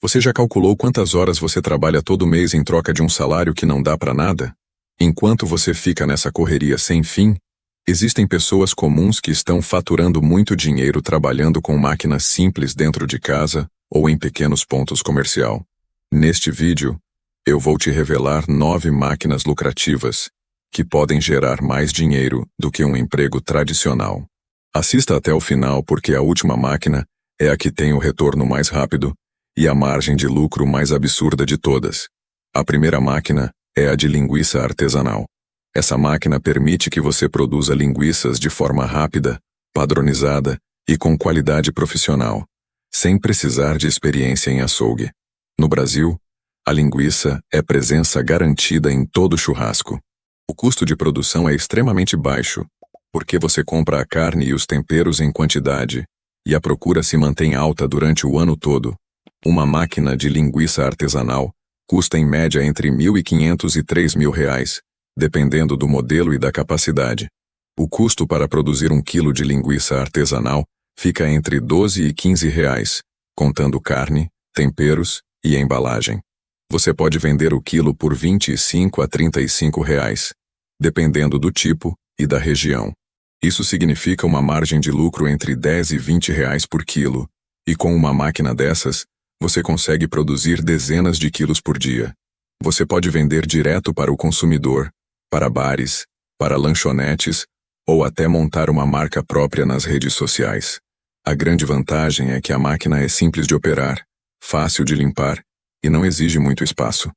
Você já calculou quantas horas você trabalha todo mês em troca de um salário que não dá para nada? Enquanto você fica nessa correria sem fim, existem pessoas comuns que estão faturando muito dinheiro trabalhando com máquinas simples dentro de casa ou em pequenos pontos comercial. Neste vídeo, eu vou te revelar 9 máquinas lucrativas que podem gerar mais dinheiro do que um emprego tradicional. Assista até o final porque a última máquina é a que tem o retorno mais rápido e a margem de lucro mais absurda de todas. A primeira máquina é a de linguiça artesanal. Essa máquina permite que você produza linguiças de forma rápida, padronizada e com qualidade profissional, sem precisar de experiência em açougue. No Brasil, a linguiça é presença garantida em todo churrasco. O custo de produção é extremamente baixo, porque você compra a carne e os temperos em quantidade, e a procura se mantém alta durante o ano todo. Uma máquina de linguiça artesanal custa em média entre R$ 1.500 e R$ 3.000, dependendo do modelo e da capacidade. O custo para produzir 1 quilo de linguiça artesanal fica entre R$ 12 e R$ 15, contando carne, temperos e embalagem. Você pode vender o quilo por R$ 25 a R$ 35, dependendo do tipo e da região. Isso significa uma margem de lucro entre R$ 10 e R$ 20 por quilo, e com uma máquina dessas, você consegue produzir dezenas de quilos por dia. Você pode vender direto para o consumidor, para bares, para lanchonetes, ou até montar uma marca própria nas redes sociais. A grande vantagem é que a máquina é simples de operar, fácil de limpar e não exige muito espaço.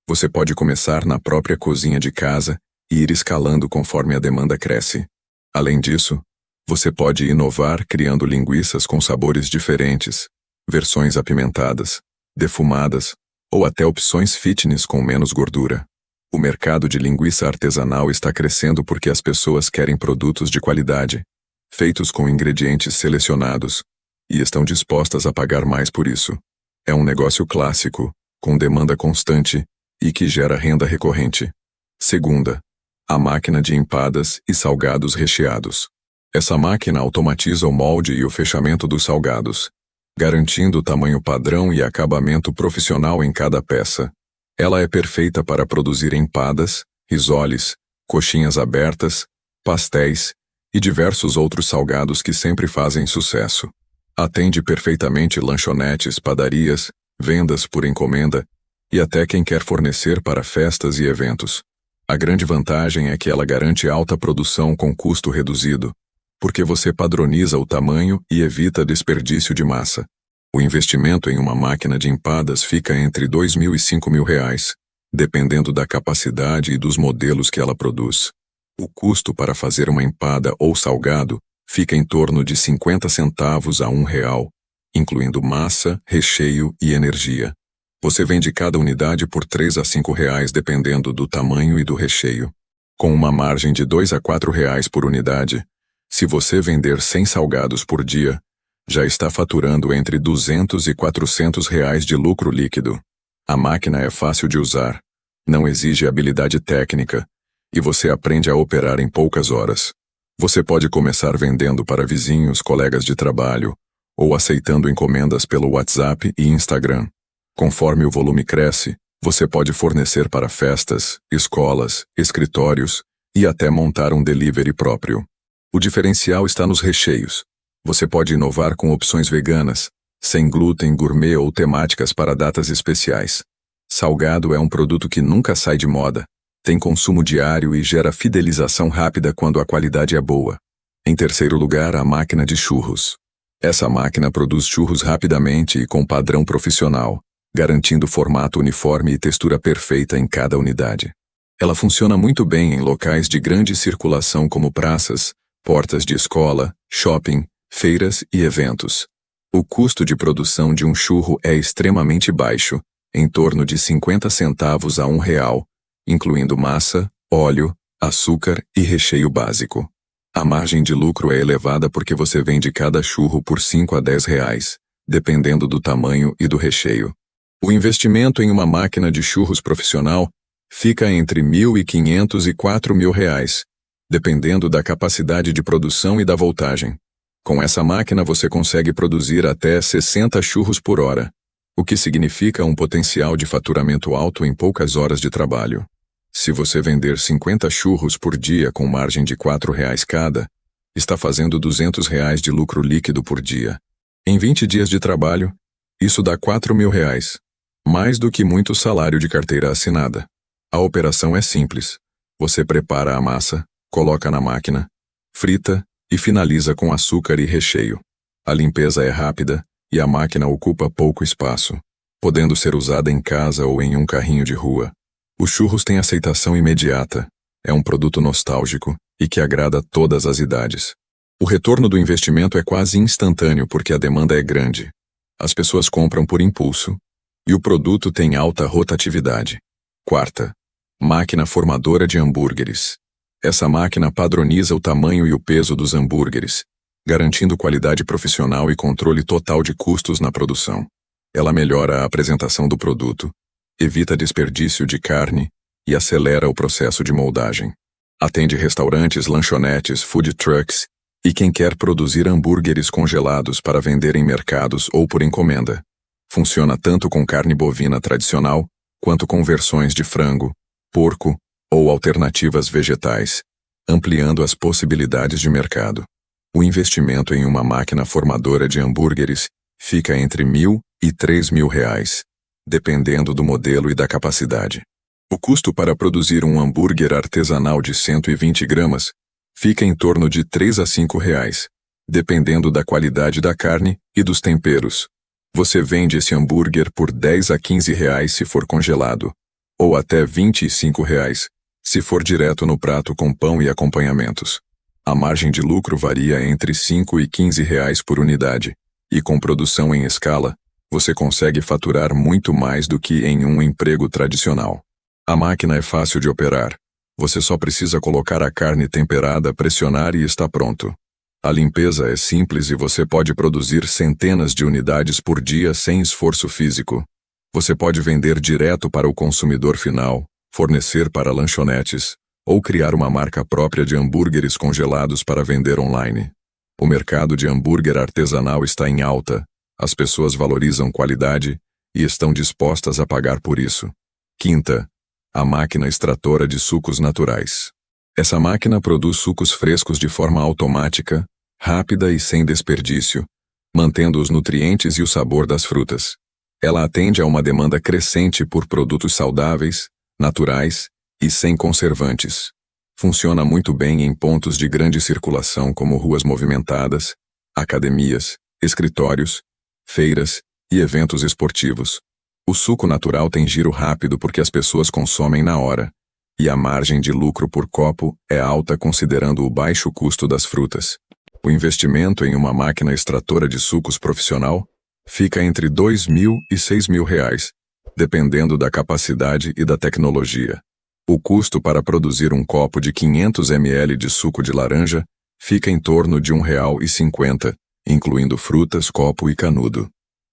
Você pode começar na própria cozinha de casa e ir escalando conforme a demanda cresce. Além disso, você pode inovar criando linguiças com sabores diferentes, versões apimentadas, defumadas ou até opções fitness com menos gordura. O mercado de linguiça artesanal está crescendo porque as pessoas querem produtos de qualidade, feitos com ingredientes selecionados, e estão dispostas a pagar mais por isso. É um negócio clássico, com demanda constante e que gera renda recorrente. Segunda, a máquina de empadas e salgados recheados. Essa máquina automatiza o molde e o fechamento dos salgados, garantindo o tamanho padrão e acabamento profissional em cada peça. Ela é perfeita para produzir empadas, risoles, coxinhas abertas, pastéis e diversos outros salgados que sempre fazem sucesso. Atende perfeitamente lanchonetes, padarias, vendas por encomenda e até quem quer fornecer para festas e eventos. A grande vantagem é que ela garante alta produção com custo reduzido, porque você padroniza o tamanho e evita desperdício de massa. O investimento em uma máquina de empadas fica entre R$ 2.000 e R$ 5.000, dependendo da capacidade e dos modelos que ela produz. O custo para fazer uma empada ou salgado fica em torno de 50 centavos a R$ 1, incluindo massa, recheio e energia. Você vende cada unidade por R$ 3 a R$ 5, dependendo do tamanho e do recheio. Com uma margem de R$ 2 a R$ 4 por unidade, se você vender 100 salgados por dia, já está faturando entre R$ 200 e R$ 400 de lucro líquido. A máquina é fácil de usar, não exige habilidade técnica, e você aprende a operar em poucas horas. Você pode começar vendendo para vizinhos, colegas de trabalho, ou aceitando encomendas pelo WhatsApp e Instagram. Conforme o volume cresce, você pode fornecer para festas, escolas, escritórios e até montar um delivery próprio. O diferencial está nos recheios. Você pode inovar com opções veganas, sem glúten, gourmet ou temáticas para datas especiais. Salgado é um produto que nunca sai de moda, tem consumo diário e gera fidelização rápida quando a qualidade é boa. Em terceiro lugar, a máquina de churros. Essa máquina produz churros rapidamente e com padrão profissional, garantindo formato uniforme e textura perfeita em cada unidade. Ela funciona muito bem em locais de grande circulação como praças, portas de escola, shopping, feiras e eventos. O custo de produção de um churro é extremamente baixo, em torno de 50 centavos a R$ 1, incluindo massa, óleo, açúcar e recheio básico. A margem de lucro é elevada porque você vende cada churro por R$ 5 a R$ 10, dependendo do tamanho e do recheio. O investimento em uma máquina de churros profissional fica entre R$ 1.500 e R$ 4.000, dependendo da capacidade de produção e da voltagem. Com essa máquina você consegue produzir até 60 churros por hora, o que significa um potencial de faturamento alto em poucas horas de trabalho. Se você vender 50 churros por dia com margem de R$ 4 cada, está fazendo R$ 200 de lucro líquido por dia. Em 20 dias de trabalho, isso dá R$ 4.000, mais do que muito salário de carteira assinada. A operação é simples. Você prepara a massa, coloca na máquina, frita e finaliza com açúcar e recheio. A limpeza é rápida e a máquina ocupa pouco espaço, podendo ser usada em casa ou em um carrinho de rua. Os churros têm aceitação imediata. É um produto nostálgico e que agrada todas as idades. O retorno do investimento é quase instantâneo porque a demanda é grande. As pessoas compram por impulso e o produto tem alta rotatividade. Quarta, máquina formadora de hambúrgueres. Essa máquina padroniza o tamanho e o peso dos hambúrgueres, garantindo qualidade profissional e controle total de custos na produção. Ela melhora a apresentação do produto, evita desperdício de carne e acelera o processo de moldagem. Atende restaurantes, lanchonetes, food trucks e quem quer produzir hambúrgueres congelados para vender em mercados ou por encomenda. Funciona tanto com carne bovina tradicional, quanto com versões de frango, porco ou alternativas vegetais, ampliando as possibilidades de mercado. O investimento em uma máquina formadora de hambúrgueres fica entre R$ 1.000 e R$ 3.000, dependendo do modelo e da capacidade. O custo para produzir um hambúrguer artesanal de 120 gramas fica em torno de R$ 3 a R$ 5, dependendo da qualidade da carne e dos temperos. Você vende esse hambúrguer por R$ 10 a R$ 15 se for congelado, ou até R$ 25 se for direto no prato com pão e acompanhamentos. A margem de lucro varia entre R$ 5 e R$ 15 por unidade, e com produção em escala, você consegue faturar muito mais do que em um emprego tradicional. A máquina é fácil de operar. Você só precisa colocar a carne temperada, pressionar e está pronto. A limpeza é simples e você pode produzir centenas de unidades por dia sem esforço físico. Você pode vender direto para o consumidor final, fornecer para lanchonetes, ou criar uma marca própria de hambúrgueres congelados para vender online. O mercado de hambúrguer artesanal está em alta, as pessoas valorizam qualidade e estão dispostas a pagar por isso. Quinta, a máquina extratora de sucos naturais. Essa máquina produz sucos frescos de forma automática, rápida e sem desperdício, mantendo os nutrientes e o sabor das frutas. Ela atende a uma demanda crescente por produtos saudáveis, naturais e sem conservantes. Funciona muito bem em pontos de grande circulação como ruas movimentadas, academias, escritórios, feiras e eventos esportivos. O suco natural tem giro rápido porque as pessoas consomem na hora, e a margem de lucro por copo é alta considerando o baixo custo das frutas. O investimento em uma máquina extratora de sucos profissional fica entre R$ 2.000 e R$ 6.000, dependendo da capacidade e da tecnologia. O custo para produzir um copo de 500 ml de suco de laranja fica em torno de R$ 1,50, incluindo frutas, copo e canudo.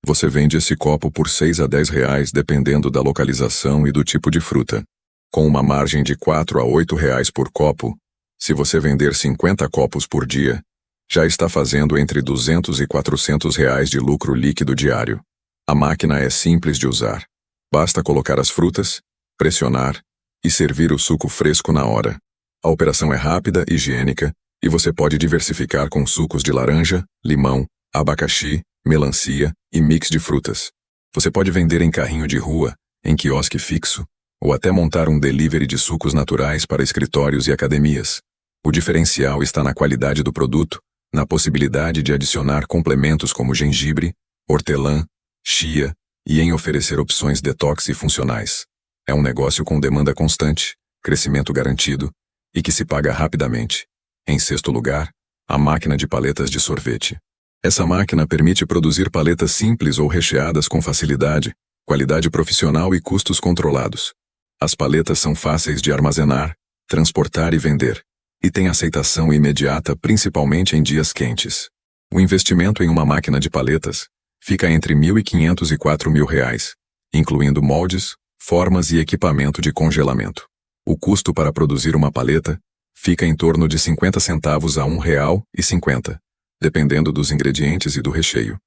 Você vende esse copo por R$ 6 a R$ 10 dependendo da localização e do tipo de fruta. Com uma margem de R$ 4 a R$ 8 por copo, se você vender 50 copos por dia, já está fazendo entre R$ 200 e R$ 400 de lucro líquido diário. A máquina é simples de usar. Basta colocar as frutas, pressionar e servir o suco fresco na hora. A operação é rápida, higiênica e você pode diversificar com sucos de laranja, limão, abacaxi, melancia e mix de frutas. Você pode vender em carrinho de rua, em quiosque fixo, ou até montar um delivery de sucos naturais para escritórios e academias. O diferencial está na qualidade do produto, na possibilidade de adicionar complementos como gengibre, hortelã, chia e em oferecer opções detox e funcionais. É um negócio com demanda constante, crescimento garantido e que se paga rapidamente. Em sexto lugar, a máquina de paletas de sorvete. Essa máquina permite produzir paletas simples ou recheadas com facilidade, qualidade profissional e custos controlados. As paletas são fáceis de armazenar, transportar e vender, e têm aceitação imediata principalmente em dias quentes. O investimento em uma máquina de paletas fica entre R$ 1.500 e R$ 4.000, incluindo moldes, formas e equipamento de congelamento. O custo para produzir uma paleta fica em torno de 50 centavos a R$ 1,50, dependendo dos ingredientes e do recheio.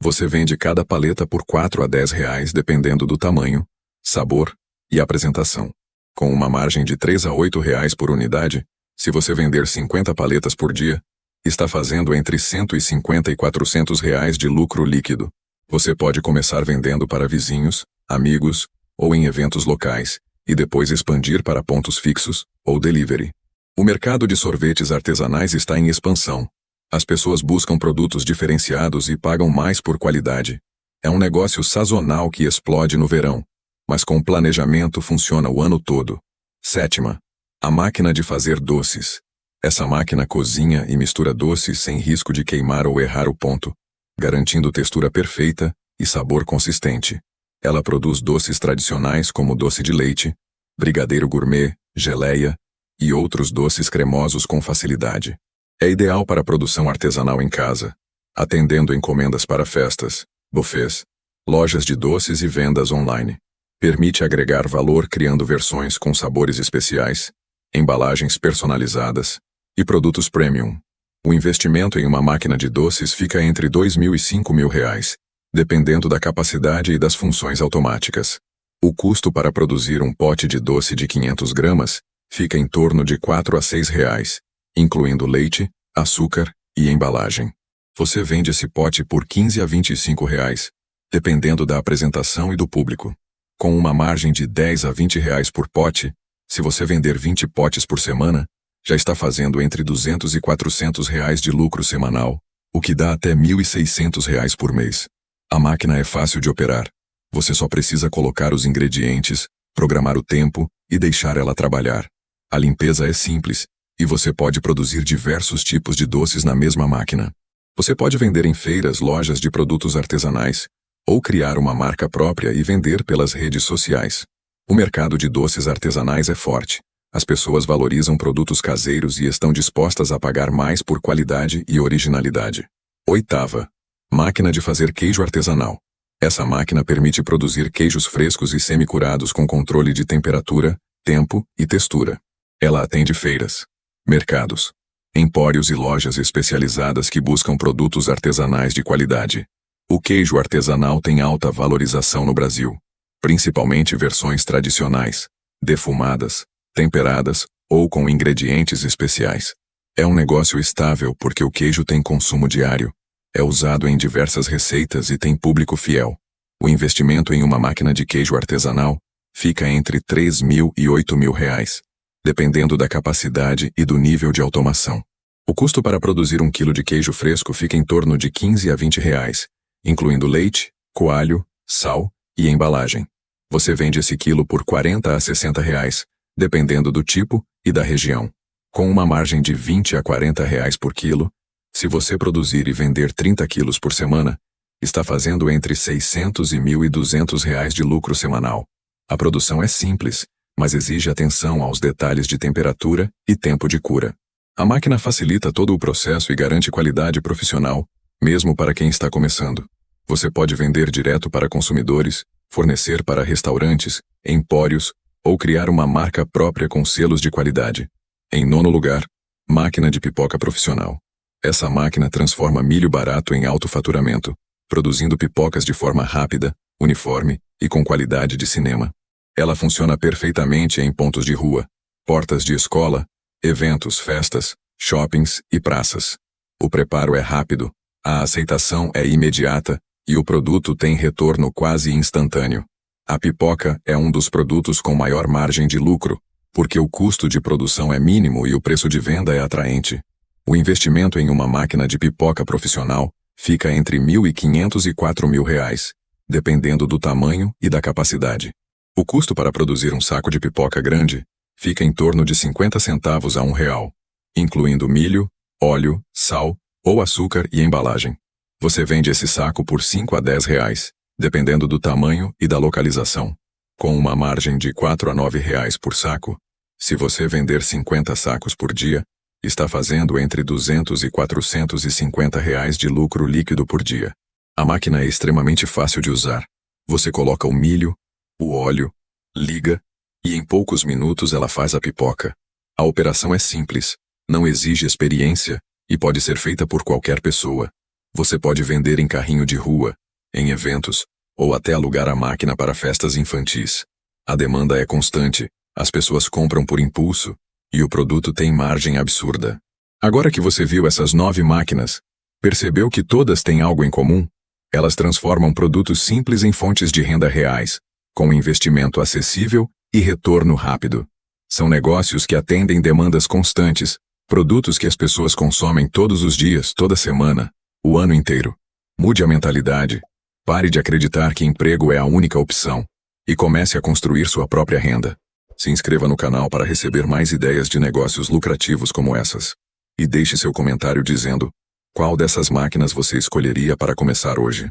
Você vende cada paleta por 4 a 10 reais dependendo do tamanho, sabor e apresentação. Com uma margem de 3 a 8 reais por unidade, se você vender 50 paletas por dia, está fazendo entre 150 e 400 reais de lucro líquido. Você pode começar vendendo para vizinhos, amigos ou em eventos locais, e depois expandir para pontos fixos ou delivery. O mercado de sorvetes artesanais está em expansão. As pessoas buscam produtos diferenciados e pagam mais por qualidade. É um negócio sazonal que explode no verão, mas com planejamento funciona o ano todo. 7ª. A máquina de fazer doces. Essa máquina cozinha e mistura doces sem risco de queimar ou errar o ponto, garantindo textura perfeita e sabor consistente. Ela produz doces tradicionais como doce de leite, brigadeiro gourmet, geleia e outros doces cremosos com facilidade. É ideal para produção artesanal em casa, atendendo encomendas para festas, buffets, lojas de doces e vendas online. Permite agregar valor criando versões com sabores especiais, embalagens personalizadas e produtos premium. O investimento em uma máquina de doces fica entre R$2.000 e R$5.000, dependendo da capacidade e das funções automáticas. O custo para produzir um pote de doce de 500 gramas fica em torno de R$4 a R$6, incluindo leite, açúcar e embalagem. Você vende esse pote por R$15 a R$25, dependendo da apresentação e do público. Com uma margem de R$10 a R$20 por pote, se você vender 20 potes por semana, já está fazendo entre R$200 e R$400 de lucro semanal, o que dá até R$1.600 por mês. A máquina é fácil de operar. Você só precisa colocar os ingredientes, programar o tempo e deixar ela trabalhar. A limpeza é simples, e você pode produzir diversos tipos de doces na mesma máquina. Você pode vender em feiras, lojas de produtos artesanais, ou criar uma marca própria e vender pelas redes sociais. O mercado de doces artesanais é forte. As pessoas valorizam produtos caseiros e estão dispostas a pagar mais por qualidade e originalidade. 8ª. Máquina de fazer queijo artesanal. Essa máquina permite produzir queijos frescos e semi-curados com controle de temperatura, tempo e textura. Ela atende feiras, mercados, empórios e lojas especializadas que buscam produtos artesanais de qualidade. O queijo artesanal tem alta valorização no Brasil, principalmente versões tradicionais, defumadas, temperadas ou com ingredientes especiais. É um negócio estável porque o queijo tem consumo diário, é usado em diversas receitas e tem público fiel. O investimento em uma máquina de queijo artesanal fica entre R$3.000 e R$8.000, dependendo da capacidade e do nível de automação. O custo para produzir 1 quilo de queijo fresco fica em torno de R$15 a R$20, incluindo leite, coalho, sal e embalagem. Você vende esse quilo por R$40 a R$60, dependendo do tipo e da região. Com uma margem de R$20 a R$40 por quilo, se você produzir e vender 30 quilos por semana, está fazendo entre R$600 e R$1.200 de lucro semanal. A produção é simples, mas exige atenção aos detalhes de temperatura e tempo de cura. A máquina facilita todo o processo e garante qualidade profissional, mesmo para quem está começando. Você pode vender direto para consumidores, fornecer para restaurantes, empórios, ou criar uma marca própria com selos de qualidade. Em 9º lugar, máquina de pipoca profissional. Essa máquina transforma milho barato em alto faturamento, produzindo pipocas de forma rápida, uniforme e com qualidade de cinema. Ela funciona perfeitamente em pontos de rua, portas de escola, eventos, festas, shoppings e praças. O preparo é rápido, a aceitação é imediata e o produto tem retorno quase instantâneo. A pipoca é um dos produtos com maior margem de lucro, porque o custo de produção é mínimo e o preço de venda é atraente. O investimento em uma máquina de pipoca profissional fica entre R$1.500 e R$4.000, dependendo do tamanho e da capacidade. O custo para produzir um saco de pipoca grande fica em torno de 50 centavos a R$1, incluindo milho, óleo, sal ou açúcar e embalagem. Você vende esse saco por R$5 a R$10, dependendo do tamanho e da localização. Com uma margem de R$4 a R$9 por saco, se você vender 50 sacos por dia, está fazendo entre R$200 e R$450 de lucro líquido por dia. A máquina é extremamente fácil de usar. Você coloca o milho, o óleo, liga, e em poucos minutos ela faz a pipoca. A operação é simples, não exige experiência e pode ser feita por qualquer pessoa. Você pode vender em carrinho de rua, em eventos, ou até alugar a máquina para festas infantis. A demanda é constante, as pessoas compram por impulso, e o produto tem margem absurda. Agora que você viu essas 9 máquinas, percebeu que todas têm algo em comum? Elas transformam produtos simples em fontes de renda reais, com investimento acessível e retorno rápido. São negócios que atendem demandas constantes, produtos que as pessoas consomem todos os dias, toda semana, o ano inteiro. Mude a mentalidade. Pare de acreditar que emprego é a única opção e comece a construir sua própria renda. Se inscreva no canal para receber mais ideias de negócios lucrativos como essas. E deixe seu comentário dizendo qual dessas máquinas você escolheria para começar hoje.